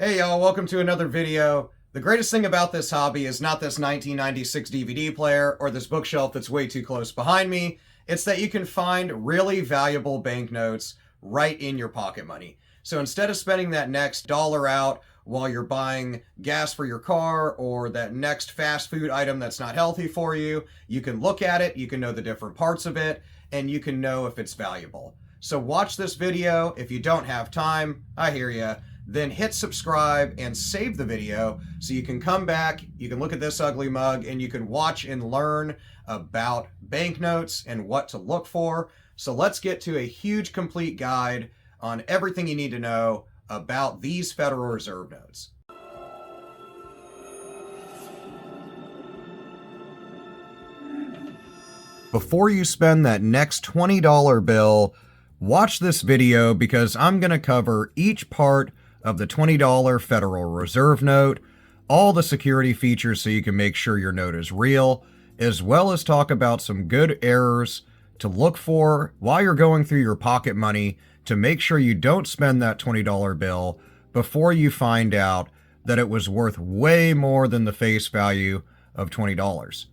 Hey y'all, welcome to another video. The greatest thing about this hobby is not this 1996 DVD player or this bookshelf that's way too close behind me. It's that you can find really valuable banknotes right in your pocket money. So instead of spending that next dollar out while you're buying gas for your car or that next fast food item that's not healthy for you, you can look at it, you can know the different parts of it, and you can know if it's valuable. So watch this video. If you don't have time, I hear ya. Then hit subscribe and save the video so you can come back, you can look at this ugly mug, and you can watch and learn about banknotes and what to look for. So let's get to a huge complete guide on everything you need to know about these Federal Reserve notes. Before you spend that next $20 bill, watch this video because I'm going to cover each part of the $20 Federal Reserve note, all the security features so you can make sure your note is real, as well as talk about some good errors to look for while you're going through your pocket money to make sure you don't spend that $20 bill before you find out that it was worth way more than the face value of $20.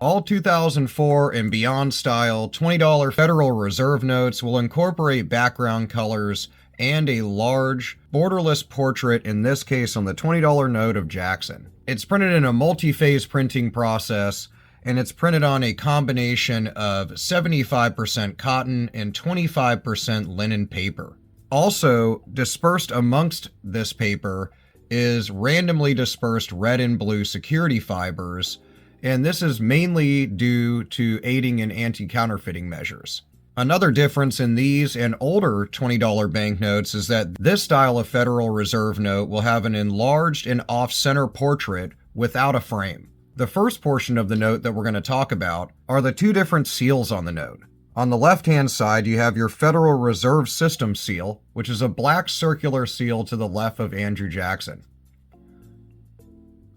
All 2004 and beyond style $20 Federal Reserve notes will incorporate background colors and a large borderless portrait, in this case on the $20 note of Jackson. It's printed in a multi-phase printing process, and it's printed on a combination of 75% cotton and 25% linen paper. Also, dispersed amongst this paper is randomly dispersed red and blue security fibers, and this is mainly due to aiding in anti-counterfeiting measures. Another difference in these and older $20 banknotes is that this style of Federal Reserve note will have an enlarged and off-center portrait without a frame. The first portion of the note that we're going to talk about are the two different seals on the note. On the left-hand side, you have your Federal Reserve System seal, which is a black circular seal to the left of Andrew Jackson.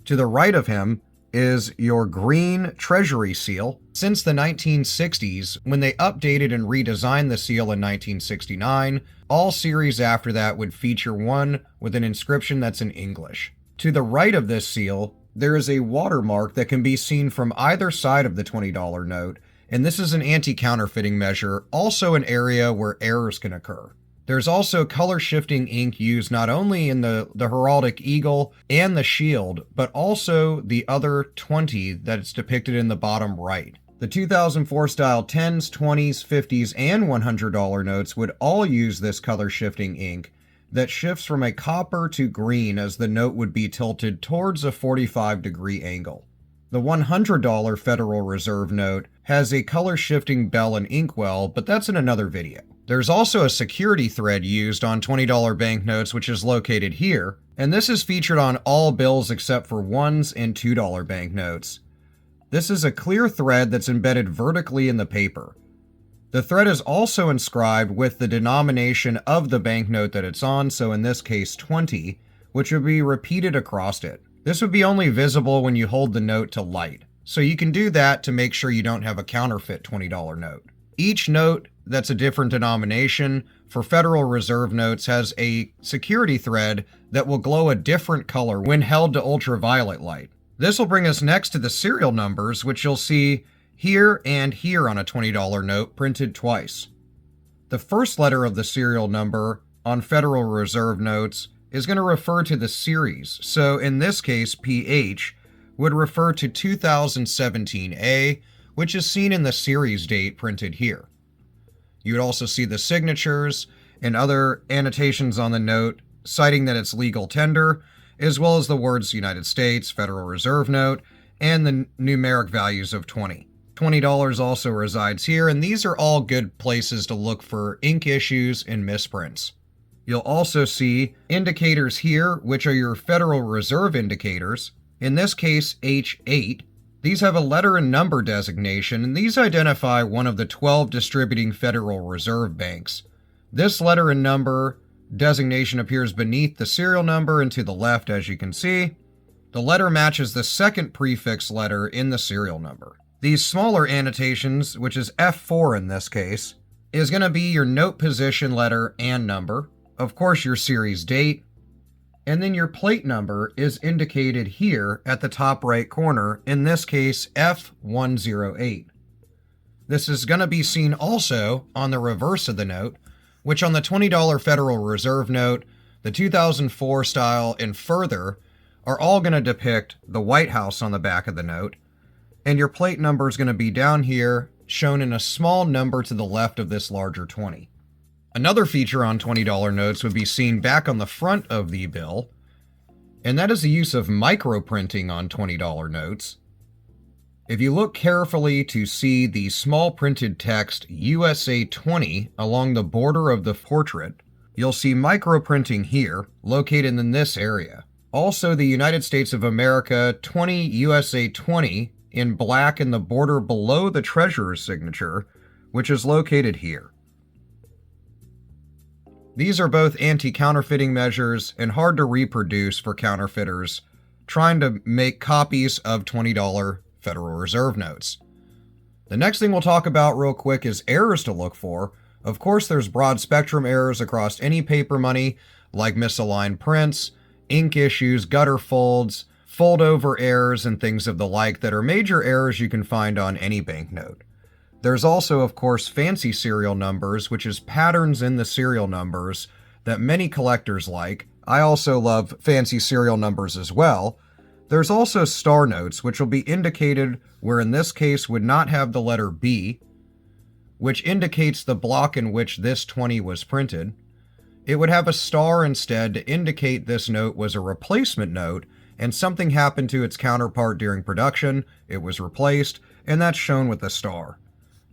To the right of him is your green Treasury seal. Since the 1960s, when they updated and redesigned the seal in 1969, all series after that would feature one with an inscription that's in English. To the right of this seal, there is a watermark that can be seen from either side of the $20 note, and this is an anti-counterfeiting measure, also an area where errors can occur. There's also color shifting ink used not only in the heraldic eagle and the shield, but also the other 20 that's depicted in the bottom right. The 2004 style 10s, 20s, 50s, and $100 notes would all use this color shifting ink that shifts from a copper to green as the note would be tilted towards a 45-degree angle. The $100 Federal Reserve note has a color shifting bell and inkwell, but that's in another video. There's also a security thread used on $20 banknotes, which is located here, and this is featured on all bills except for $1s and $2 banknotes. This is a clear thread that's embedded vertically in the paper. The thread is also inscribed with the denomination of the banknote that it's on, so in this case 20, which would be repeated across it. This would be only visible when you hold the note to light, so you can do that to make sure you don't have a counterfeit $20 note. Each note that's a different denomination for Federal Reserve notes has a security thread that will glow a different color when held to ultraviolet light. This will bring us next to the serial numbers, which you'll see here and here on a $20 note printed twice. The first letter of the serial number on Federal Reserve notes is going to refer to the series. So in this case, PH would refer to 2017A, which is seen in the series date printed here. You would also see the signatures and other annotations on the note citing that it's legal tender, as well as the words United States, Federal Reserve note, and the numeric values of 20. $20 also resides here, and these are all good places to look for ink issues and misprints. You'll also see indicators here, which are your Federal Reserve indicators. In this case, H8. These have a letter and number designation, and these identify one of the 12 distributing Federal Reserve banks. This letter and number designation appears beneath the serial number and to the left, as you can see. The letter matches the second prefix letter in the serial number. These smaller annotations, which is F4 in this case, is going to be your note position letter and number. Of course, your series date, And then your plate number is indicated here at the top right corner, in this case F108. This is going to be seen also on the reverse of the note, which on the $20 Federal Reserve note, the 2004 style, and further are all going to depict the White House on the back of the note, and your plate number is going to be down here, shown in a small number to the left of this larger 20. Another feature on $20 notes would be seen back on the front of the bill, and that is the use of microprinting on $20 notes. If you look carefully to see the small printed text USA 20 along the border of the portrait, you'll see microprinting here, located in this area. Also, the United States of America 20 USA 20 in black in the border below the treasurer's signature, which is located here. These are both anti-counterfeiting measures and hard to reproduce for counterfeiters trying to make copies of $20 Federal Reserve notes. The next thing we'll talk about real quick is errors to look for. Of course, there's broad spectrum errors across any paper money, like misaligned prints, ink issues, gutter folds, fold over errors, and things of the like that are major errors you can find on any banknote. There's also, of course, fancy serial numbers, which is patterns in the serial numbers that many collectors like. I also love fancy serial numbers as well. There's also star notes, which will be indicated where in this case would not have the letter B, which indicates the block in which this 20 was printed. It would have a star instead to indicate this note was a replacement note and something happened to its counterpart during production, it was replaced, and that's shown with a star.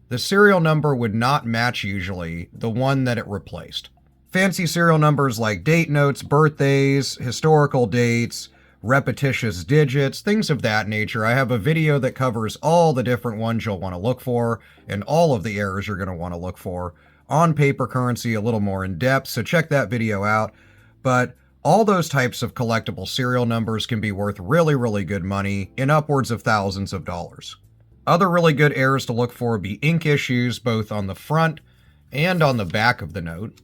The serial number would not match usually the one that it replaced. Fancy serial numbers like date notes, birthdays, historical dates, repetitious digits, things of that nature. I have a video that covers all the different ones you'll want to look for and all of the errors you're going to want to look for on paper currency a little more in depth, so check that video out. But all those types of collectible serial numbers can be worth really, really good money in upwards of thousands of dollars. Other really good errors to look for would be ink issues both on the front and on the back of the note.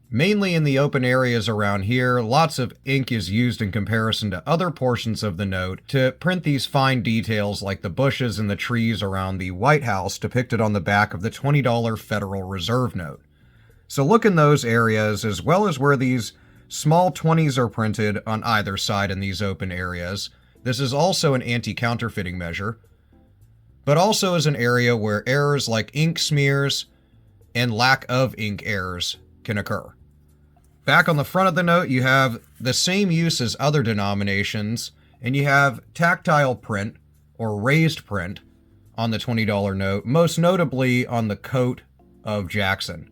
Mainly in the open areas around here, lots of ink is used in comparison to other portions of the note to print these fine details like the bushes and the trees around the White House depicted on the back of the $20 Federal Reserve note. So look in those areas as well as where these small 20s are printed on either side in these open areas. This is also an anti-counterfeiting measure, but also is an area where errors like ink smears and lack of ink errors can occur. Back on the front of the note, you have the same use as other denominations, and you have tactile print or raised print on the $20 note, most notably on the coat of Jackson.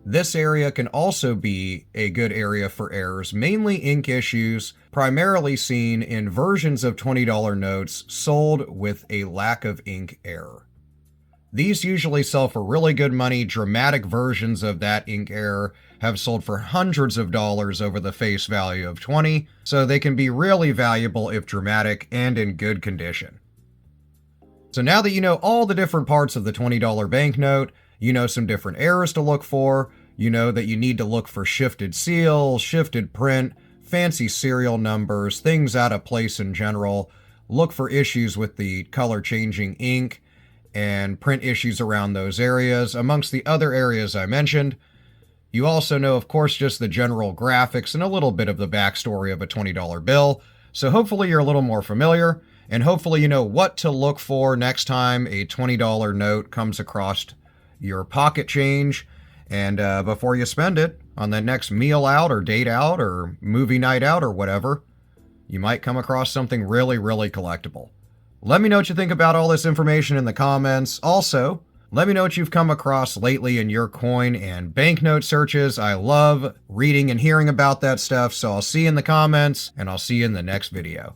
This area can also be a good area for errors, mainly ink issues, primarily seen in versions of $20 notes sold with a lack of ink error. These usually sell for really good money. Dramatic versions of that ink error have sold for hundreds of dollars over the face value of 20, so they can be really valuable if dramatic and in good condition. So now that you know all the different parts of the $20 banknote, you know some different errors to look for, you know that you need to look for shifted seal, shifted print, fancy serial numbers, things out of place in general, look for issues with the color changing ink, and print issues around those areas, amongst the other areas I mentioned. You also know, of course, just the general graphics and a little bit of the backstory of a $20 bill, so hopefully you're a little more familiar, and hopefully you know what to look for next time a $20 note comes across your pocket change, and before you spend it on the next meal out or date out or movie night out or whatever, you might come across something really, really collectible. Let me know what you think about all this information in the comments. Also, let me know what you've come across lately in your coin and banknote searches. I love reading and hearing about that stuff, so I'll see you in the comments, and I'll see you in the next video.